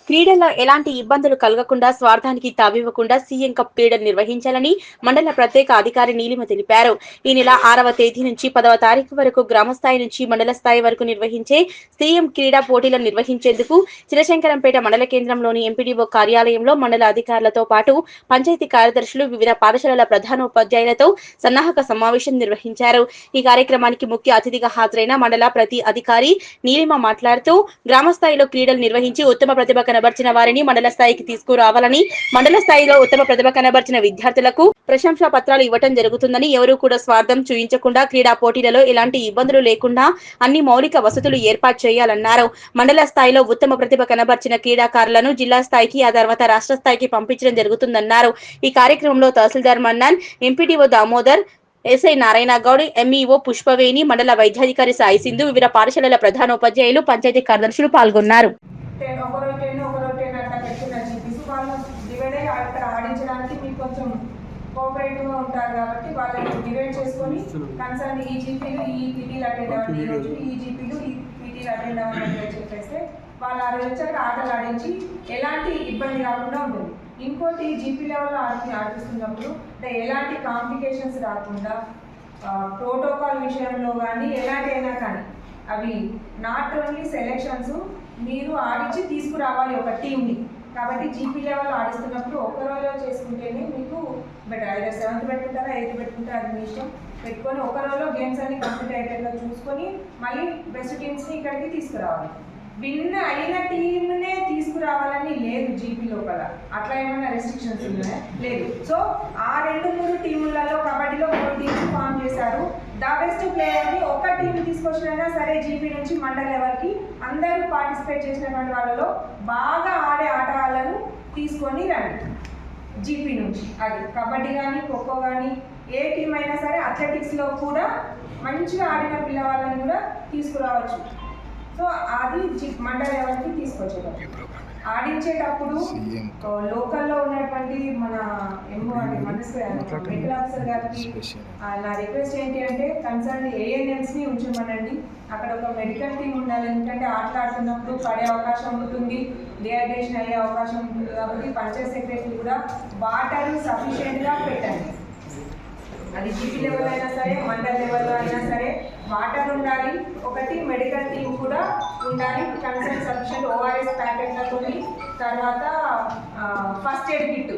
క్రీడల్లో ఎలాంటి ఇబ్బందులు కలగకుండా స్వార్థానికి తావివ్వకుండా సీఎం కప్ క్రీడలు నిర్వహించాలని మండల ప్రత్యేక అధికారి నీలిమ తెలిపారు. ఈ నెల 6వ తేదీ నుంచి 10వ తారీఖు వరకు గ్రామ స్థాయి నుంచి మండల స్థాయి వరకు నిర్వహించే సీఎం క్రీడా పోటీలను నిర్వహించేందుకు చినశంకరంపేట మండల కేంద్రంలోని ఎంపీడీఓ కార్యాలయంలో మండల అధికారులతో పాటు పంచాయతీ కార్యదర్శులు వివిధ పాఠశాలల ప్రధానోపాధ్యాయులతో సన్నాహక సమావేశం నిర్వహించారు. ఈ కార్యక్రమానికి ముఖ్య అతిథిగా హాజరైన మండల ప్రతి అధికారి నీలిమ మాట్లాడుతూ గ్రామ స్థాయిలో క్రీడలు నిర్వహించి ఉత్తమ ప్రతిభ కనబర్చిన వారిని మండల స్థాయికి తీసుకురావాలని, మండల స్థాయిలో ఉత్తమ ప్రతిభ కనబర్చిన విద్యార్థులకు ప్రశంసా పత్రాలు ఇవ్వటం జరుగుతుందని, ఎవరూ కూడా స్వార్థం చూయించకుండా క్రీడా పోటీలలో ఎలాంటి ఇబ్బందులు లేకుండా అన్ని మౌలిక వసతులు ఏర్పాటు చేయాలన్నారు. మండల స్థాయిలో ఉత్తమ ప్రతిభ కనబర్చిన క్రీడాకారులను జిల్లా స్థాయికి ఆ తర్వాత రాష్ట్ర స్థాయికి పంపించడం జరుగుతుందన్నారు. ఈ కార్యక్రమంలో tahsildar Mannan, MPDO Damodar, SI Narayana Goud, MEO Pushpaveni, మండల వైద్యాధికారి సాయి సింధు, వివిధ పాఠశాలల ప్రధానోపాధ్యాయులు, పంచాయతీ కార్యదర్శులు పాల్గొన్నారు. ఆడించడానికి మీకు కొంచెం కోఆపరేటివ్ గా ఉంటారు కాబట్టి వాళ్ళని డివైడ్ చేసుకొని కన్సర్న్ ఈ జీపీలు ఈ పీటీలు అటెండ్ అవ్వండి, ఈ రోజు ఈ జీపీలు ఈ పీటీలు అటెండ్ అవ్వండి అని చెప్పేస్తే వాళ్ళు ఆ రోజు వచ్చాక ఆటలు ఆడించి ఎలాంటి ఇబ్బంది కాకుండా ఉంటుంది. ఇంకోటి జీపీ లెవెల్లో ఆడిస్తున్నప్పుడు అంటే ఎలాంటి కాంప్లికేషన్స్ రాకుండా ప్రోటోకాల్ విషయంలో కానీ ఎలాంటివైనా కానీ అవి నాట్ ఓన్లీ సెలెక్షన్స్ మీరు ఆడించి తీసుకురావాలి ఒక టీంని. కాబట్టి జీపీ లెవెల్ ఆడిస్తున్నప్పుడు ఒక్క రోజు చేసుకుంటేనే మీకు బెటర్. అయితే 7th పెట్టుకుంటారా 8th పెట్టుకుంటారా అది మీ ఇష్టం. పెట్టుకొని ఒక రోజులో గేమ్స్ అన్ని కంప్లీట్ అయ్యేటట్టుగా చూసుకొని మళ్ళీ బెస్ట్ టీమ్స్ని ఇక్కడికి తీసుకురావాలి. విన్ అయిన టీంనే తీసుకురావాలని లేదు జీపీ లోపల. అట్లా ఏమైనా రెస్ట్రిక్షన్స్ ఉన్నాయా? లేదు. సో ఆ 2-3 టీములలో కబడ్డీలో 3 టీమ్స్ ఫామ్ చేశారు. ద బెస్ట్ ప్లేయర్ని ఒక టీం తీసుకొచ్చినా సరే జీపీ నుంచి మండల్ లెవెల్కి అందరూ పార్టిసిపేట్ చేసినటువంటి వాళ్ళలో బాగా ఆడే ఆట వాళ్ళను తీసుకొని రండి జీపీ నుంచి. అది కబడ్డీ కానీ ఖోఖో కానీ ఏ టీం అయినా సరే అథ్లెటిక్స్లో కూడా మంచిగా ఆడిన పిల్లవాళ్ళని కూడా తీసుకురావచ్చు. సో అది మండల లెవెల్కి తీసుకొచ్చేటప్పుడు ఆడించేటప్పుడు లోకల్లో ఉన్నటువంటి మన మెడికల్ ఆఫీసర్ గారికి నా రిక్వెస్ట్ ఏంటి అంటే కన్సర్న్ ఏఎన్ఎంస్ని ఉంచమనండి. అక్కడ ఒక మెడికల్ టీం ఉండాలి. ఎందుకంటే ఆటలాడుతున్నప్పుడు పడే అవకాశం ఉంటుంది, డిహైడ్రేషన్ అయ్యే అవకాశం ఉంటుంది. కాబట్టి పంచాయత్ సెక్రటరీ కూడా వాటర్ సఫిషియెంట్గా పెట్టండి. అది జీపీ లెవెల్ అయినా సరే మండల్ లెవెల్లో అయినా సరే వాటర్ ఉండాలి. ఒకటి మెడికల్ టీం కూడా ఉండాలి. కన్సర్న్ సఫిషియెంట్ ఓఆర్ఎస్ ప్యాకెట్లతో, తర్వాత ఫస్ట్ ఎయిడ్ కిట్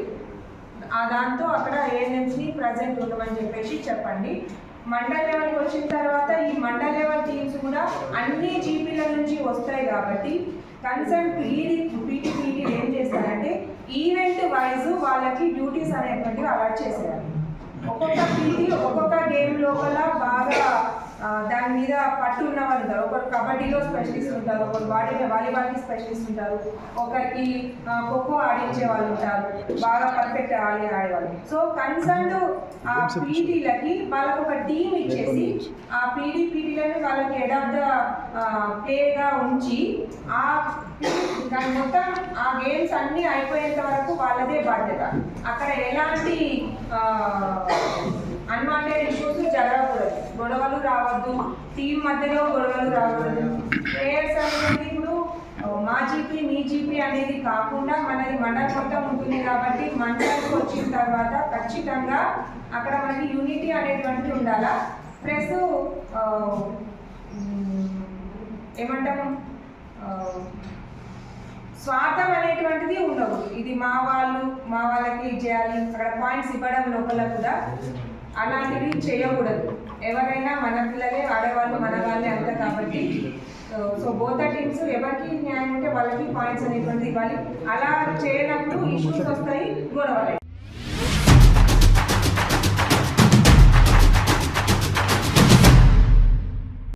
దాంతో అక్కడ ఏఎన్ఎంస్ని ప్రజెంట్ ఉండమని చెప్పేసి చెప్పండి. మండల్ లెవెల్కి వచ్చిన తర్వాత ఈ మండల్ లెవెల్ టీమ్స్ కూడా అన్ని జీపీల నుంచి వస్తాయి కాబట్టి కన్సర్న్ పీటీ ఏం చేస్తారంటే ఈవెంట్ వైజ్ వాళ్ళకి డ్యూటీస్ అనేటువంటివి అలాట్ చేసేయాలి. ఒక్కొక్క పీటీ ఒక్కొక్క గేమ్ లోపల బాగా దాని మీద పట్టు ఉన్న వాళ్ళు ఉంటారు. ఒకరు కబడ్డీలో స్పెషలిస్ట్ ఉంటారు, ఒకరు వాలీబాల్కి స్పెషలిస్ట్ ఉంటారు, ఒకరికి ఖోఖో ఆడించే వాళ్ళు ఉంటారు, బాగా పర్ఫెక్ట్ ఆడేవాళ్ళు. సో కన్సర్న్ ఆ పీటీలకి వాళ్ళకు ఒక టీం ఇచ్చేసి ఆ పీటీలను వాళ్ళకి హెడ్ ఆఫ్ ద ప్లేగా ఉంచి దాని మొత్తం ఆ గేమ్స్ అన్నీ అయిపోయేంత వరకు వాళ్ళదే బాధ్యత. అక్కడ ఎలాంటి అన్వాంటెడ్ ఇష్యూస్ జరగకూడదు, గొడవలు రావద్దు, టీం మధ్యలో గొడవలు రాకూడదు. ప్లేయర్స్ అనేది ఇప్పుడు మా జీపీ మీ జీపీ అనేది కాకుండా మనది మండలం మొత్తం ఉంటుంది కాబట్టి మండలానికి వచ్చిన తర్వాత ఖచ్చితంగా అక్కడ మనకి యూనిటీ అనేటువంటిది ఉండాలా. ప్లస్ ఏమంటాము స్వార్థం అనేటువంటిది ఉండదు. ఇది మా వాళ్ళకి చేయాలి, అక్కడ పాయింట్స్ ఇవ్వడం లోపల కూడా అలాంటివి చేయకూడదు. ఎవరైనా మన పిల్లలే, ఆడవాళ్ళు మన వాళ్ళే అంతా కాబట్టి సో బోత్ టీమ్స్ ఎవరికి న్యాయం ఉంటే వాళ్ళకి పాయింట్స్ అనేటువంటిది ఇవ్వాలి. అలా చేయనప్పుడు ఇష్యూస్ వస్తాయి, గొడవలు.